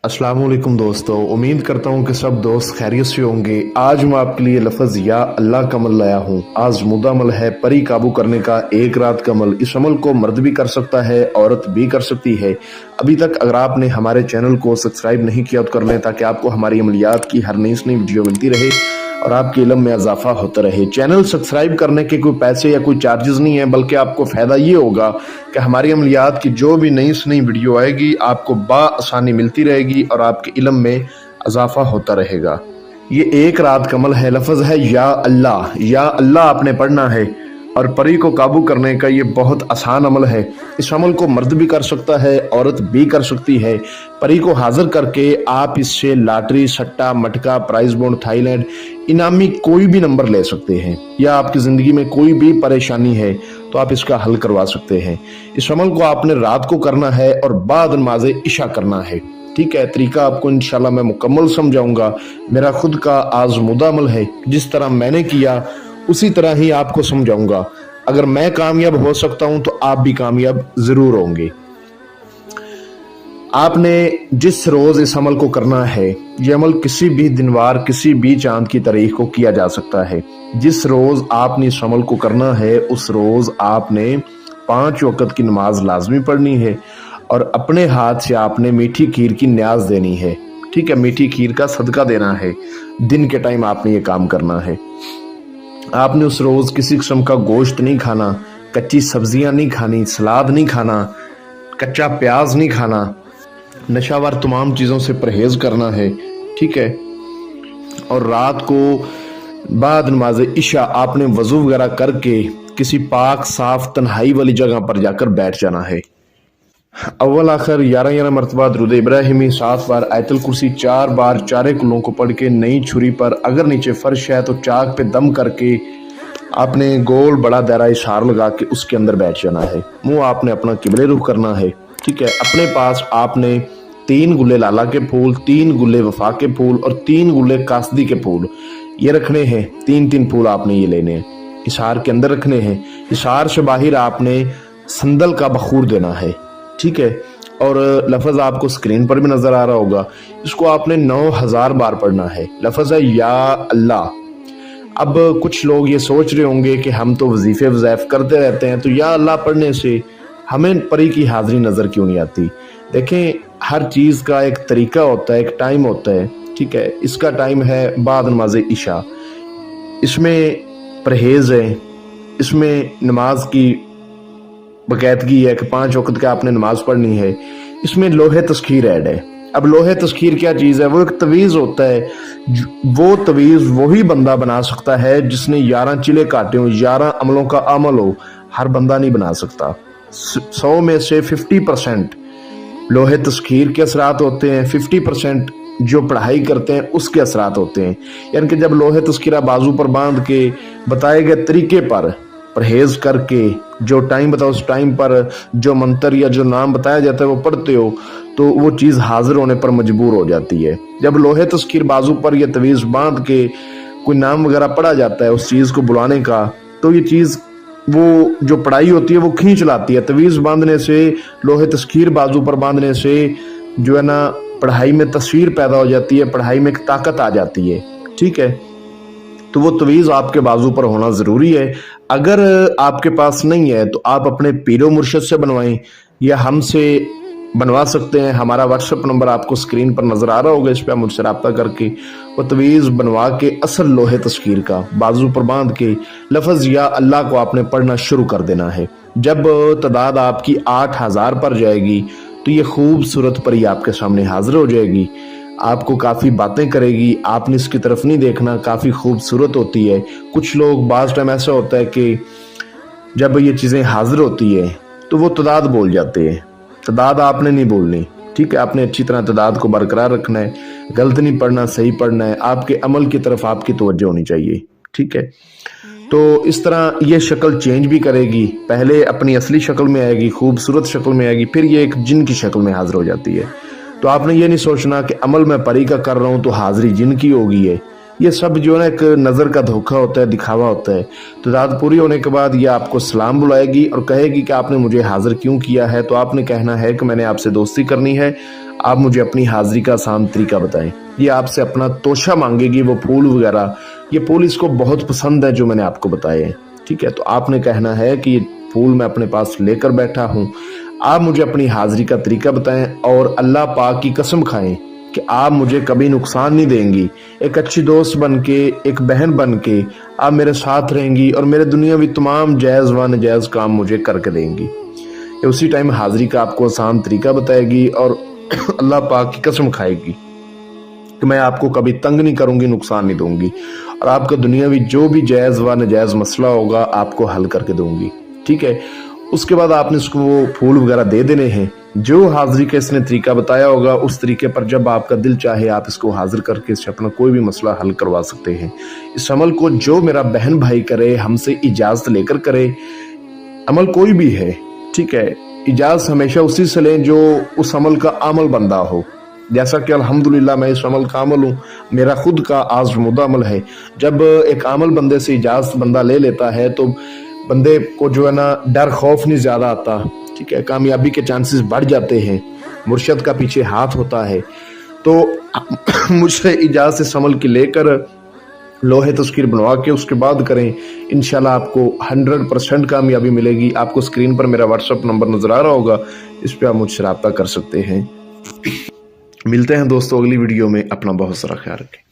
अस्सलाम वालेकुम दोस्तों, उम्मीद करता हूँ कि सब दोस्त खैरियत से होंगे। आज मैं आपके लिए लफ्ज़ या अल्लाह का अमल लाया हूँ। आज़मूदा अमल है, परी काबू करने का एक रात का अमल। इस अमल को मर्द भी कर सकता है, औरत भी कर सकती है। अभी तक अगर आपने हमारे चैनल को सब्सक्राइब नहीं किया तो कर लें, ताकि आपको हमारी अमलियात की हर नई से नई वीडियो मिलती रहे और आपके इल्म में इजाफा होता रहे। चैनल सब्सक्राइब करने के कोई पैसे या कोई चार्जेस नहीं है, बल्कि आपको फ़ायदा ये होगा कि हमारी अमलियात की जो भी नई से नई वीडियो आएगी आपको बआसानी मिलती रहेगी और आपके इल्म में इजाफा होता रहेगा। ये एक रात का अमल है। लफ्ज़ है या अल्लाह आपने पढ़ना है और परी को काबू करने का ये बहुत आसान अमल है। इस अमल को मर्द भी कर सकता है, औरत भी कर सकती है। परी को हाजिर करके आप इससे लॉटरी, सट्टा, मटका, प्राइज बॉन्ड, थाईलैंड, इनामी कोई भी नंबर ले सकते हैं, या आपकी ज़िंदगी में कोई भी परेशानी है तो आप इसका हल करवा सकते हैं। इस अमल को आपने रात को करना है और बाद नमाज इशा करना है। ठीक है, तरीका आपको इंशाल्लाह मैं मुकम्मल समझाऊंगा। मेरा खुद का आज़मूदा अमल है, जिस तरह मैंने किया उसी तरह ही आपको समझाऊंगा। अगर मैं कामयाब हो सकता हूं तो आप भी कामयाब जरूर होंगे। आपने जिस रोज इस अमल को करना है, ये अमल किसी भी दिनवार, किसी भी चांद की तारीख को किया जा सकता है। जिस रोज आपने इस अमल को करना है उस रोज आपने 5 वक्त की नमाज लाजमी पढ़नी है और अपने हाथ से आपने मीठी खीर की न्याज देनी है। ठीक है, मीठी खीर का सदका देना है। दिन के टाइम आपने ये काम करना है। आपने उस रोज किसी किस्म का गोश्त नहीं खाना, कच्ची सब्जियां नहीं खानी, सलाद नहीं खाना, कच्चा प्याज नहीं खाना, नशावर तमाम चीज़ों से परहेज करना है। ठीक है, और रात को बाद नमाज इशा आपने वज़ू वगैरह करके किसी पाक साफ तन्हाई वाली जगह पर जाकर बैठ जाना है। अव्वल आखिर 11 मरतबा दुरूद इब्राहिमी 7 बार, आयतुल कुर्सी 4 बार, 4 कुलों को पढ़ के नई छुरी पर, अगर नीचे फर्श है तो चाक पे दम करके आपने गोल बड़ा दायरा इशार लगा के उसके अंदर बैठ जाना है। मुंह आपने अपना किबले रुख करना है। ठीक है, अपने पास आपने 3 गुल्ले लाला के फूल, 3 गुल्ले वफा के फूल और 3 गुल्ले कासदी के फूल ये रखने हैं। 3-3 फूल आपने ये लेने हैं, इशार के अंदर रखने हैं। इशार से बाहर आपने संदल का बखूर देना है। ठीक है, और लफ्ज़ आपको स्क्रीन पर भी नजर आ रहा होगा। इसको आपने 9000 बार पढ़ना है। लफ्ज़ है या अल्लाह। अब कुछ लोग ये सोच रहे होंगे कि हम तो वजीफे वज़ैफ करते रहते हैं, तो या अल्लाह पढ़ने से हमें परी की हाजिरी नज़र क्यों नहीं आती। देखें, हर चीज़ का एक तरीका होता है, एक टाइम होता है। ठीक है, इसका टाइम है बाद नमाज इशा। इसमें परहेज़ है, इसमें नमाज की बाकायदगी है कि 5 वक्त का आपने नमाज पढ़नी है। इसमें लोहे तस्खीर ऐड है। अब लोहे तस्खीर क्या चीज़ है? वो एक तवीज़ होता है। वो तवीज़ वही बंदा बना सकता है जिसने 11 चिले काटे हो, 11 अमलों का अमल हो। हर बंदा नहीं बना सकता। 100 में से 50% लोहे तस्खीर के असरात होते हैं, 50% जो पढ़ाई करते हैं उसके असरात होते हैं। यानी कि जब लोहे तस्खीरा बाजू पर बांध के बताए गए तरीके पर परहेज करके, जो टाइम बताओ उस टाइम पर जो मंत्र या जो नाम बताया जाता है वो पढ़ते हो, तो वो चीज़ हाजिर होने पर मजबूर हो जाती है। जब लोहे तस्खीर बाजू पर या तवीज़ बांध के कोई नाम वगैरह पढ़ा जाता है उस चीज़ को बुलाने का, तो ये चीज़ वो जो पढ़ाई होती है वो खींच लाती है। तवीज़ बांधने से, लोहे तस्खीर बाजू पर बांधने से जो है ना, पढ़ाई में तस्वीर पैदा हो जाती है, पढ़ाई में एक ताकत आ जाती है। ठीक है, तो वो तवीज़ आपके बाजू पर होना ज़रूरी है। अगर आपके पास नहीं है तो आप अपने पीरो मुर्शद से बनवाएं या हमसे बनवा सकते हैं। हमारा व्हाट्सएप नंबर आपको स्क्रीन पर नज़र आ रहा होगा, इस पर आप मुझसे रब्ता करके वो तवीज़ बनवा के असल लोहे तस्खीर का बाजू पर बांध के लफ्ज़ या अल्लाह को आपने पढ़ना शुरू कर देना है। जब तादाद आपकी 8000 पर जाएगी तो ये खूबसूरत परी आपके सामने हाजिर हो जाएगी। आपको काफ़ी बातें करेगी, आपने इसकी तरफ नहीं देखना, काफ़ी खूबसूरत होती है। कुछ लोग बाज़ टाइम ऐसा होता है कि जब ये चीज़ें हाजिर होती है तो वो तादाद बोल जाते हैं। तादाद आपने नहीं बोलनी। ठीक है, आपने अच्छी तरह तादाद को बरकरार रखना है, गलत नहीं पढ़ना, सही पढ़ना है। आपके अमल की तरफ आपकी तवज्जो होनी चाहिए। ठीक है, तो इस तरह ये शक्ल चेंज भी करेगी। पहले अपनी असली शक्ल में आएगी, खूबसूरत शक्ल में आएगी, फिर ये एक जिन की शक्ल में हाजिर हो जाती है। तो आपने ये नहीं सोचना कि अमल मैं परी का कर रहा हूँ तो हाजिरी जिन की होगी है। ये सब जो है ना एक नज़र का धोखा होता है, दिखावा होता है। तो रात पूरी होने के बाद ये आपको सलाम बुलाएगी और कहेगी कि आपने मुझे हाजिर क्यों किया है। तो आपने कहना है कि मैंने आपसे दोस्ती करनी है, आप मुझे अपनी हाजिरी का आसान तरीका बताएं। ये आपसे अपना तोशा मांगेगी, वो फूल वगैरह, ये फूल इसको बहुत पसंद है जो मैंने आपको बताए हैं। ठीक है, तो आपने कहना है कि ये फूल मैं अपने पास लेकर बैठा हूँ, आप मुझे अपनी हाजिरी का तरीका बताएं और अल्लाह पाक की कसम खाएं कि आप मुझे कभी नुकसान नहीं देंगी। एक अच्छी दोस्त बन के, एक बहन बन के आप मेरे साथ रहेंगी और मेरे दुनियावी तमाम जायज़ व नाजायज़ काम मुझे करके देंगी। ये उसी टाइम हाजिरी का आपको आसान तरीका बताएगी और अल्लाह पाक की कसम खाएगी कि मैं आपको कभी तंग नहीं करूंगी, नुकसान नहीं दूंगी और आपका दुनियावी जो भी जायज़ व नाजायज़ मसला होगा आपको हल करके दूंगी। ठीक है, उसके बाद आपने उसको वो फूल वगैरह दे देने हैं। जो हाजिरी का इसने तरीका बताया होगा उस तरीके पर जब आपका दिल चाहे आप इसको हाजिर करके इससे अपना कोई भी मसला हल करवा सकते हैं। इस अमल को जो मेरा बहन भाई करे, हमसे इजाज़त लेकर करे, अमल कोई भी है, ठीक है, इजाज़त हमेशा उसी से लें जो उस अमल का अमल बंदा हो। जैसा कि अल्हम्दुलिल्लाह मैं इस अमल का अमल हूँ, मेरा खुद का आज़मुदा अमल है। जब एक अमल बंदे से इजाज़त बंदा ले लेता है तो बंदे को जो है ना डर खौफ नहीं ज़्यादा आता। ठीक है, कामयाबी के चांसेस बढ़ जाते हैं, मुर्शद का पीछे हाथ होता है। तो मुझसे इजाज़त इस अमल की लेकर लोहे तस्वीर बनवा के उसके बाद करें, इंशाल्लाह आपको 100% कामयाबी मिलेगी। आपको स्क्रीन पर मेरा व्हाट्सअप नंबर नज़र आ रहा होगा, इस पर आप मुझसे रब्ता कर सकते हैं। मिलते हैं दोस्तों अगली वीडियो में, अपना बहुत सारा ख्याल रखें।